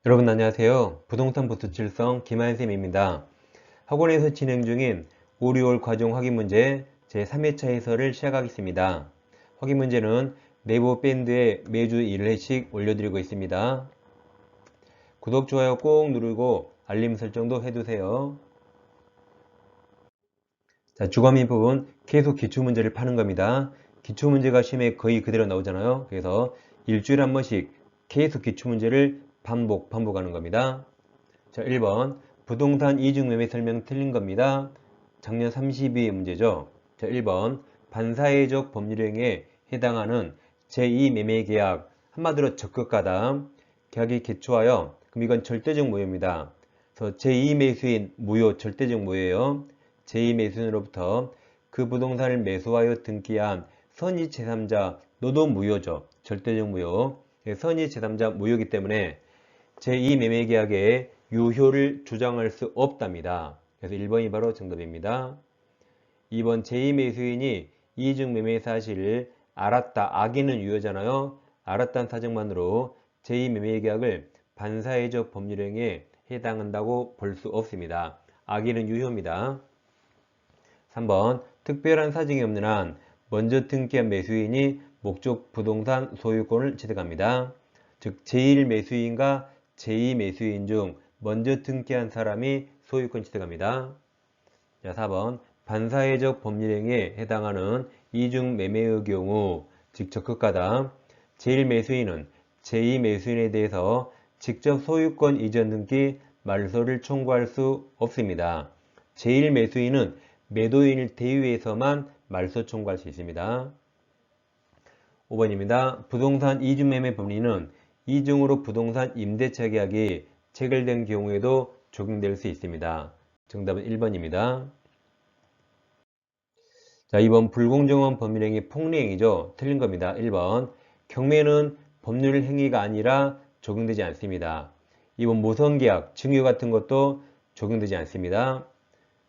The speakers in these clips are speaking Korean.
여러분 안녕하세요. 부동산 부투칠성 김한쌤입니다. 학원에서 진행 중인 5, 6월 과정 확인 문제 제3회차 해설을 시작하겠습니다. 확인 문제는 네이버 밴드에 매주 1회씩 올려드리고 있습니다. 구독, 좋아요 꼭 누르고 알림 설정도 해두세요. 자, 주관민 부분 계속 기출문제를 파는 겁니다. 기출문제가 시험에 거의 그대로 나오잖아요. 그래서 일주일에 한 번씩 계속 기출문제를 반복하는 겁니다. 자, 1번 부동산 이중매매 설명 틀린 겁니다. 작년 32회 문제죠. 자, 1번 반사회적 법률행위에 해당하는 제2매매계약 한마디로 적극가담 계약이 개초하여 그럼 이건 절대적 무효입니다. 그래서 제2매수인 무효 절대적 무효예요. 제2매수인으로부터 그 부동산을 매수하여 등기한 선의 제3자 너도 무효죠. 절대적 무효. 선의 제3자 무효이기 때문에 제2매매계약의 유효를 주장할 수 없답니다. 그래서 1번이 바로 정답입니다. 2번 제2매수인이 이중매매 사실을 알았다. 악의는 유효잖아요. 알았다는 사정만으로 제2매매계약을 반사회적 법률행위에 해당한다고 볼 수 없습니다. 악의는 유효입니다. 3번 특별한 사정이 없는 한 먼저 등기한 매수인이 목적 부동산 소유권을 취득합니다. 즉 제1매수인과 제2매수인 중 먼저 등기한 사람이 소유권 취득합니다. 자, 4번 반사회적 법률행위에 해당하는 이중매매의 경우 즉 적극가담 제1매수인은 제2매수인에 대해서 직접 소유권 이전 등기 말소를 청구할 수 없습니다. 제1매수인은 매도인을 대위해서만 말소 청구할 수 있습니다. 5번입니다. 부동산 이중매매 법리는 이중으로 부동산 임대차 계약이 체결된 경우에도 적용될 수 있습니다. 정답은 1번입니다. 자, 2번 불공정한 법률행위 폭리행위죠. 틀린 겁니다. 1번 경매는 법률 행위가 아니라 적용되지 않습니다. 2번 모성계약, 증여 같은 것도 적용되지 않습니다.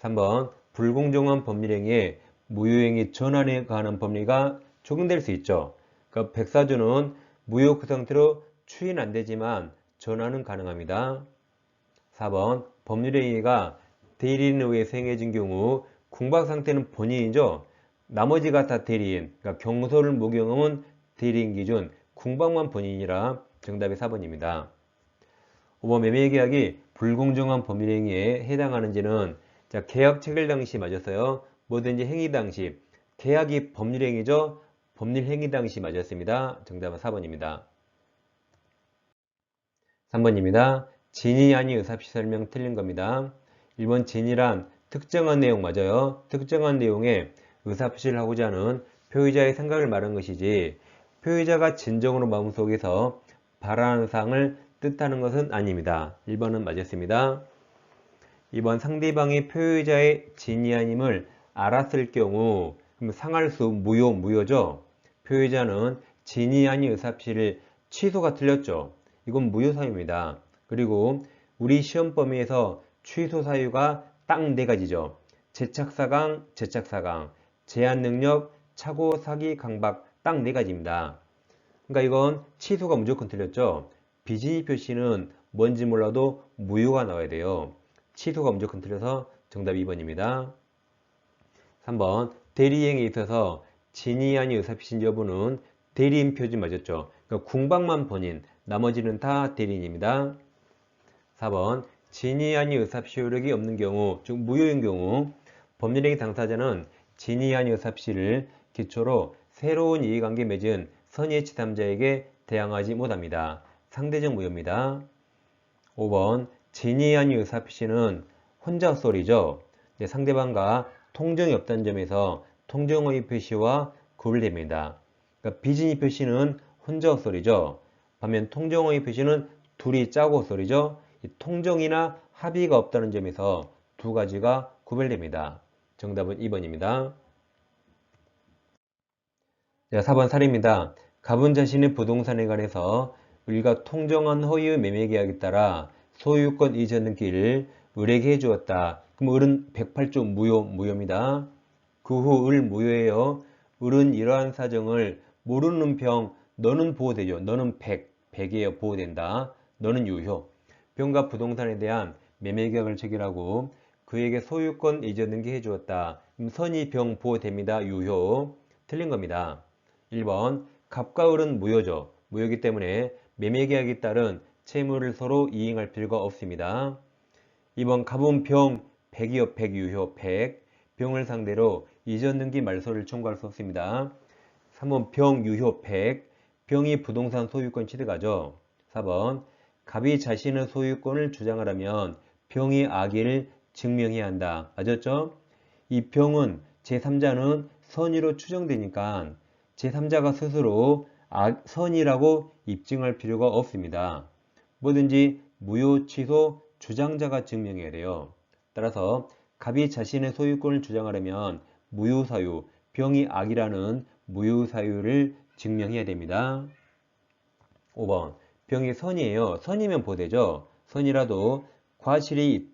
3번 불공정한 법률행위에 무효행위 전환에 관한 법리가 적용될 수 있죠. 그러니까 백사주는 무효 그 상태로 추인 안 되지만 전환은 가능합니다. 4번 법률행위가 대리인에 의해 행해진 경우 궁박 상태는 본인이죠. 나머지가 다 대리인, 그러니까 경소를 무경험은 대리인 기준, 궁박만 본인이라 정답이 4번입니다. 5번 매매계약이 불공정한 법률행위에 해당하는지는 자, 계약 체결 당시 맞았어요. 뭐든지 행위 당시. 계약이 법률행위죠. 법률행위 당시 맞았습니다. 정답은 4번입니다. 3번입니다. 진위 아니 의사표시 설명 틀린 겁니다. 1번 진위란 특정한 내용 맞아요. 특정한 내용에 의사표시를 하고자 하는 표의자의 생각을 말한 것이지 표의자가 진정으로 마음속에서 바라는 사항을 뜻하는 것은 아닙니다. 1번은 맞았습니다. 2번 상대방이 표의자의 진위 아님을 알았을 경우 그럼 상할수 무효죠. 표의자는 진위 아니 의사표시를 취소가 틀렸죠. 이건 무효 사유입니다. 그리고 우리 시험 범위에서 취소 사유가 딱 4가지죠. 제착사강, 제한능력, 착오, 사기, 강박 딱 4가지입니다. 그러니까 이건 취소가 무조건 틀렸죠. 비진위 표시는 뭔지 몰라도 무효가 나와야 돼요. 취소가 무조건 틀려서 정답 2번입니다. 3번 대리행위에 있어서 진위 아니 의사표시 여부는 대리인 표지 맞았죠. 그러니까 궁박만 본인, 나머지는 다 대리인입니다. 4번 진위 아니 의사표시 효력이 없는 경우, 즉 무효인 경우 법률행위 당사자는 진위 아니 의사표시를 기초로 새로운 이해관계 맺은 선의의 제3자에게 대항하지 못합니다. 상대적 무효입니다. 5번 진위 아니 의사표시는 혼자 헛소리죠. 상대방과 통정이 없다는 점에서 통정의 표시와 구별됩니다. 그러니까 비진위 표시는 혼자 헛소리죠. 반면 통정의 표시는 둘이 짜고 헛소리죠. 이 통정이나 합의가 없다는 점에서 두 가지가 구별됩니다. 정답은 2번입니다. 4번 사례입니다. 갑은 자신의 부동산에 관해서 을과 통정한 허위의 매매계약에 따라 소유권 이전 등기를 을에게 해주었다. 그럼 을은 108조 무효입니다. 그 후 을 무효예요. 을은 이러한 사정을 모르는 병 너는 보호되죠. 너는 100이에요. 보호된다. 너는 유효. 병과 부동산에 대한 매매계약을 체결하고 그에게 소유권 이전 등기해 주었다. 그럼 선이 병 보호됩니다. 유효. 틀린 겁니다. 1번 갑과 을은 무효죠. 무효이기 때문에 매매계약에 따른 채무를 서로 이행할 필요가 없습니다. 2번 갑은 병 100이요. 100 유효 100. 병을 상대로 이전 등기 말소를 청구할 수 없습니다. 3번 병 유효 100. 병이 부동산 소유권 취득하죠. 4번 갑이 자신의 소유권을 주장하려면 병이 악의를 증명해야 한다. 맞았죠? 이 병은 제3자는 선의로 추정되니까 제3자가 스스로 선의라고 입증할 필요가 없습니다. 뭐든지 무효 취소 주장자가 증명해야 돼요. 따라서 갑이 자신의 소유권을 주장하려면 무효사유, 병이 악이라는 무효사유를 증명해야 됩니다. 5번 병이 선이에요. 선이면 보대죠. 선이라도 과실이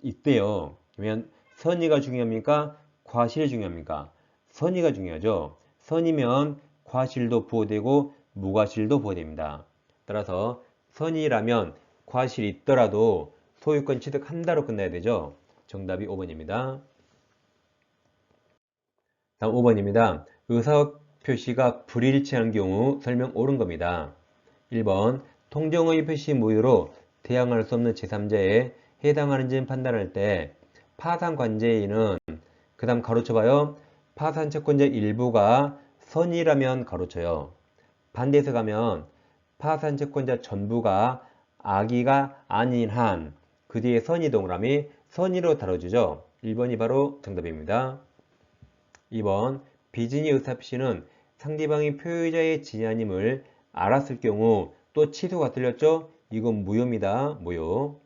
있대요. 그러면 선의가 중요합니까? 과실이 중요합니까? 선의가 중요하죠. 선이면 과실도 보호되고 무과실도 보호됩니다. 따라서 선이라면 과실이 있더라도 소유권 취득한다로 끝나야 되죠. 정답이 5번입니다. 다음 5번입니다. 의사표시가 불일치한 경우 설명 옳은 겁니다. 1번 통정의 표시 무효로 대항할 수 없는 제3자에 해당하는지는 판단할 때 파산관제인은 그 다음 가로쳐봐요. 파산채권자 일부가 선이라면 가로쳐요. 반대해서 가면 파산채권자 전부가 악의가 아닌 한 그 뒤에 선의 동그라미 선의로 다뤄주죠. 1번이 바로 정답입니다. 2번 비진의 의사표시는 상대방이 표의자의 진이 아님을 알았을 경우 또 취소가 틀렸죠? 이건 무효입니다. 무효.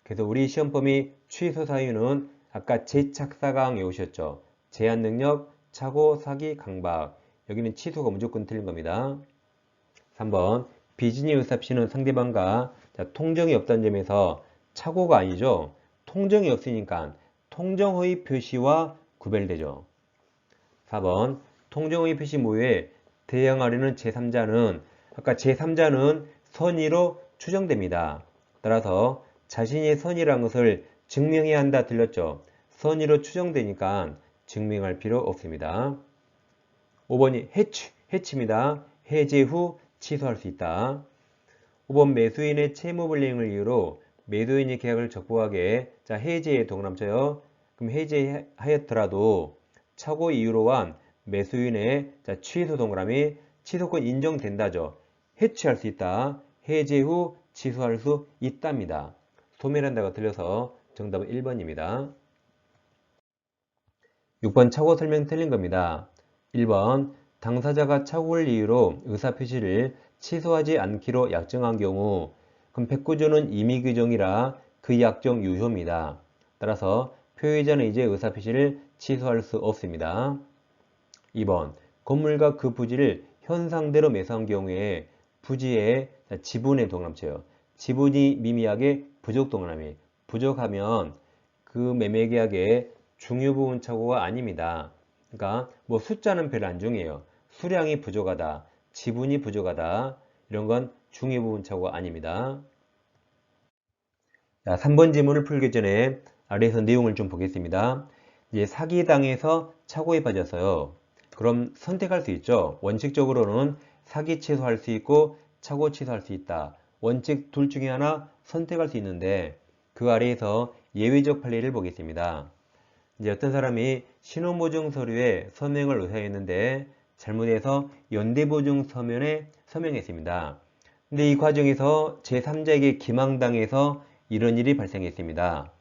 그래서 우리 시험 범위 취소 사유는 아까 재착사강 외우셨죠? 제한능력, 착오, 사기, 강박. 여기는 취소가 무조건 틀린 겁니다. 3번 비진의 의사표시는 상대방과 통정이 없다는 점에서 착오가 아니죠. 통정이 없으니까 통정의 표시와 구별되죠. 4번 통정의 표시 무효에 대항하려는 제3자는 아까 제3자는 선의로 추정됩니다. 따라서 자신이 선의라는 것을 증명해야 한다 들렸죠. 선의로 추정되니까 증명할 필요 없습니다. 5번이 해치입니다. 해제 후 취소할 수 있다. 5번 매수인의 채무불이행을 이유로 매도인이 계약을 적부하게 해제에 동그라미 쳐요. 그럼 해제하였더라도 착오 이유로 한 매수인의 취소 동그라미 취소권 인정된다죠. 해치할 수 있다. 해제 후 취소할 수 있답니다. 소멸한다가 틀려서 정답은 1번입니다. 6번 착오 설명 틀린 겁니다. 1번 당사자가 착오를 이유로 의사표시를 취소하지 않기로 약정한 경우 그럼 109조는 임의규정이라 그 약정 유효입니다. 따라서 표의자는 이제 의사표시를 취소할 수 없습니다. 2번 건물과 그 부지를 현상대로 매수한 경우에 부지의 지분의 동그라미 쳐요. 지분이 미미하게 부족 동그라미. 부족하면 그 매매계약의 중요 부분 착오가 아닙니다. 그러니까 뭐 숫자는 별로 안 중요해요. 수량이 부족하다, 지분이 부족하다 이런 건 중요 부분 착오가 아닙니다. 자, 3번 지문을 풀기 전에 아래에서 내용을 좀 보겠습니다. 이제 사기당해서 착오에 빠졌어요. 그럼 선택할 수 있죠. 원칙적으로는 사기 취소할 수 있고 착오 취소할 수 있다. 원칙 둘 중에 하나 선택할 수 있는데 그 아래에서 예외적 판례를 보겠습니다. 이제 어떤 사람이 신원보증 서류에 서명을 의사했는데 잘못해서 연대보증 서면에 서명했습니다. 근데 이 과정에서 제3자에게 기망당해서 이런 일이 발생했습니다.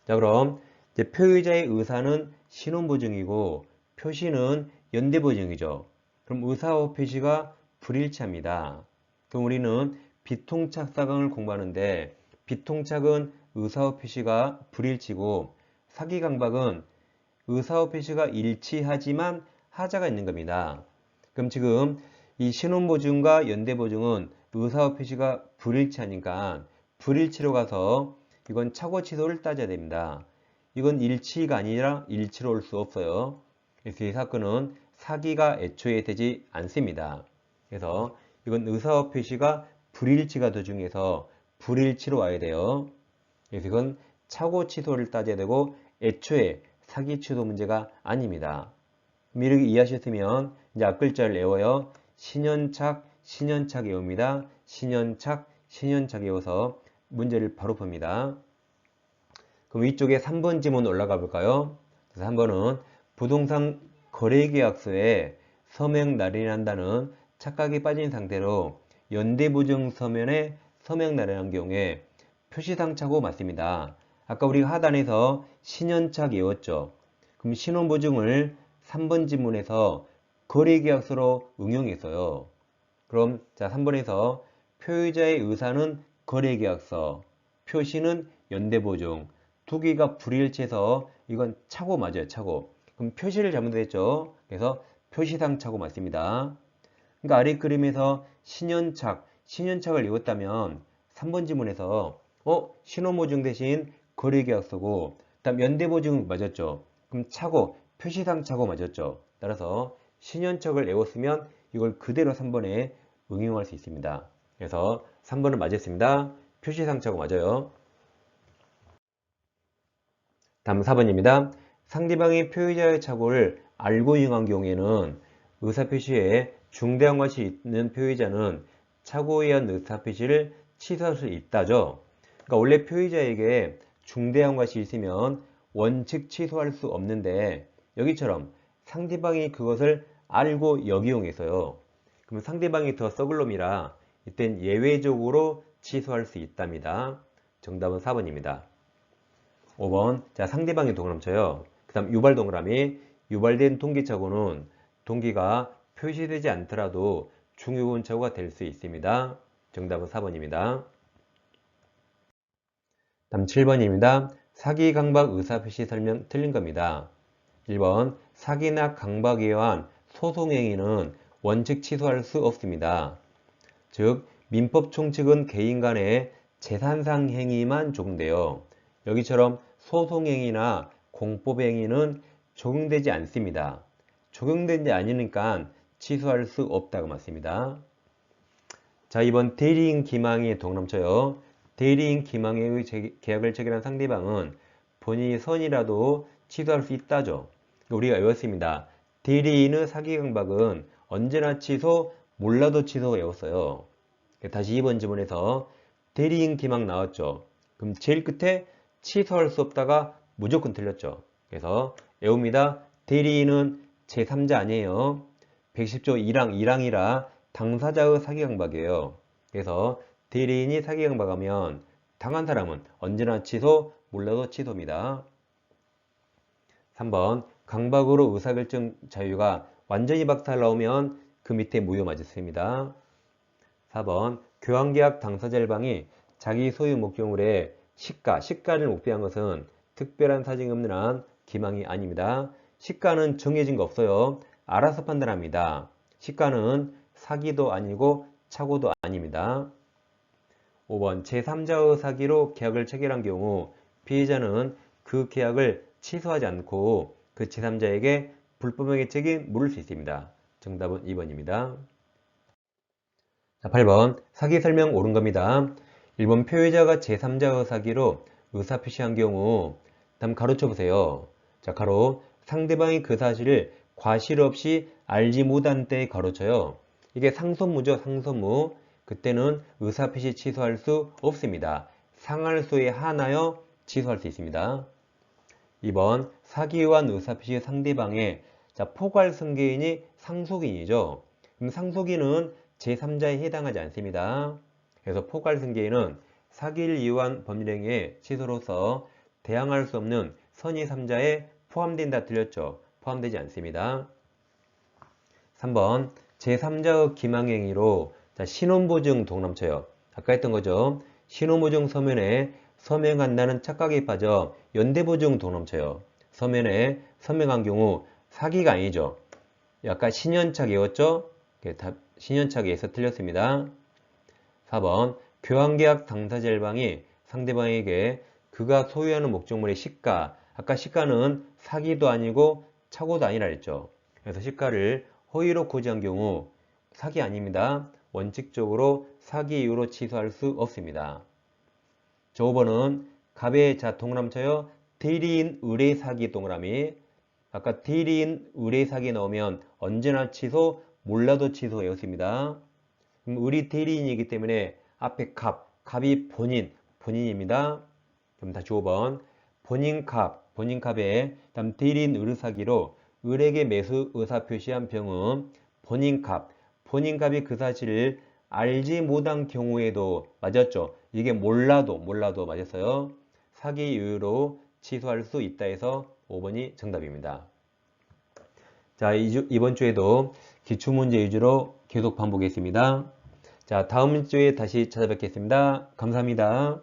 자, 그럼 이제 표의자의 의사는 신원보증이고 표시는 연대보증이죠. 그럼 의사와 표시가 불일치합니다. 그럼 우리는 비통착사강을 공부하는데 비통착은 의사와 표시가 불일치고 사기강박은 의사와 표시가 일치하지만 하자가 있는 겁니다. 그럼 지금 이 신원보증과 연대보증은 의사와 표시가 불일치하니까 불일치로 가서 이건 착오 취소를 따져야 됩니다. 이건 일치가 아니라 일치로 올 수 없어요. 그래서 이 사건은 사기가 애초에 되지 않습니다. 그래서 이건 의사와 표시가 불일치가 도중에서 불일치로 와야 돼요. 그래서 이건 착오 취소를 따져야 되고 애초에 사기 취소 문제가 아닙니다. 이렇게 이해하셨으면 이제 앞글자를 외워요. 신현착, 신현착 외웁니다. 신현착, 신현착 외워서 문제를 바로 풉니다. 그럼 위쪽에 3번 지문 올라가 볼까요? 그래서 3번은 부동산 거래계약서에 서명 날인한다는 착각이 빠진 상태로 연대보증 서면에 서명 날인한 경우에 표시상착오 맞습니다. 아까 우리가 하단에서 신현착 외웠죠. 그럼 신원보증을 3번 지문에서 거래계약서로 응용했어요. 그럼 자 3번에서 표의자의 의사는 거래계약서, 표시는 연대보증, 두 개가 불일치해서 이건 착오 맞아요. 착오. 그럼 표시를 잘못했죠. 그래서 표시상 착오 맞습니다. 그러니까 아래 그림에서 신현착, 신현착을 외웠다면 3번 지문에서 신원보증 대신 거래계약서고 다음 연대보증 맞았죠. 그럼 착오, 표시상 착오 맞았죠. 따라서 신현착을 외웠으면 이걸 그대로 3번에 응용할 수 있습니다. 그래서 3번은 맞았습니다. 표시상 착오 맞아요. 다음 4번입니다. 상대방이 표의자의 착오를 알고 이용한 경우에는 의사표시에 중대한 것이 있는 표의자는 착오에 의한 의사표시를 취소할 수 있다죠. 그러니까 원래 표의자에게 중대한 것이 있으면 원칙 취소할 수 없는데 여기처럼 상대방이 그것을 알고 역이용해서요. 그럼 상대방이 더 썩을 놈이라 이땐 예외적으로 취소할 수 있답니다. 정답은 4번입니다. 5번 자 상대방이 동그라미 쳐요. 그 다음 유발 동그라미 유발된 동기착오는 동기가 표시되지 않더라도 중요한 착오가 될 수 있습니다. 정답은 4번입니다. 다음 7번입니다. 사기 강박 의사표시 설명 틀린 겁니다. 1번 사기나 강박에 의한 소송행위는 원칙 취소할 수 없습니다. 즉 민법 총칙은 개인 간의 재산상 행위만 적용돼요. 여기처럼 소송행위나 공법행위는 적용되지 않습니다. 적용되지 않으니까 취소할 수 없다고 맞습니다. 자, 이번 대리인 기망이 동그라미 쳐요. 대리인 기망의 계약을 체결한 상대방은 본인이 선이라도 취소할 수 있다죠. 우리가 외웠습니다. 대리인의 사기 강박은 언제나 취소, 몰라도 취소 외웠어요. 다시 2번 지문에서 대리인 기망 나왔죠. 그럼 제일 끝에 취소할 수 없다가 무조건 틀렸죠. 그래서 외웁니다. 대리인은 제3자 아니에요. 110조 1항이라 당사자의 사기 강박이에요. 그래서 대리인이 사기 강박하면 당한 사람은 언제나 취소, 몰라도 취소입니다. 3번 강박으로 의사결정 자유가 완전히 박탈 나오면 그 밑에 무효 맞았습니다. 4번 교환계약 당사자 일방이 자기 소유 목적물에 시가를 목표한 것은 특별한 사정이 없는 한 기망이 아닙니다. 시가는 정해진 거 없어요. 알아서 판단합니다. 시가는 사기도 아니고 착오도 아닙니다. 5번 제3자의 사기로 계약을 체결한 경우 피해자는 그 계약을 취소하지 않고 그 제3자에게 불법행위 책임 물을 수 있습니다. 정답은 2번입니다. 자, 8번 사기 설명 옳은 겁니다. 1번 표의자가 제3자의 사기로 의사표시한 경우 다음 가로쳐 보세요. 자, 가로 상대방이 그 사실을 과실 없이 알지 못한 때에 가로쳐요. 이게 상소무죠. 상소무. 그때는 의사표시 취소할 수 없습니다. 상할수에 한하여 취소할 수 있습니다. 2번 사기의한 의사표시 상대방의 포괄승계인이 상속인이죠. 그럼 상속인은 제3자에 해당하지 않습니다. 그래서 포괄승계인은 사기를 이유한 법률행위의 취소로서 대항할 수 없는 선의 3자에 포함된다 틀렸죠. 포함되지 않습니다. 3번 제3자의 기망행위로 신원보증 동그라미 쳐요. 아까 했던 거죠. 신원보증 서면에 서명한다는 착각에 빠져 연대보증 동그라미 쳐요. 서면에 서명한 경우 사기가 아니죠. 아까 신현착 외웠죠? 신현착에서 틀렸습니다. 4번 교환계약 당사자 일방이 상대방에게 그가 소유하는 목적물의 시가, 아까 시가는 사기도 아니고 착오도 아니라 했죠. 그래서 시가를 허위로 고지한 경우 사기 아닙니다. 원칙적으로 사기 이유로 취소할 수 없습니다. 자, 5번은 갑의 자 동그라미 쳐요. 대리인 의뢰사기 동그라미. 아까 대리인 의뢰사기 나오면 언제나 취소, 몰라도 취소 외웠습니다. 그럼 의리 대리인이기 때문에 앞에 갑이 본인입니다. 그럼 다시 5번. 본인갑에 다음 대리인 의뢰사기로 을에게 매수 의사 표시한 병은 본인갑이 그 사실을 알지 못한 경우에도 맞았죠. 이게 몰라도 맞았어요. 사기 이유로 취소할 수 있다 해서 5번이 정답입니다. 자, 이번 주에도 기출문제 위주로 계속 반복했습니다. 자, 다음 주에 다시 찾아뵙겠습니다. 감사합니다.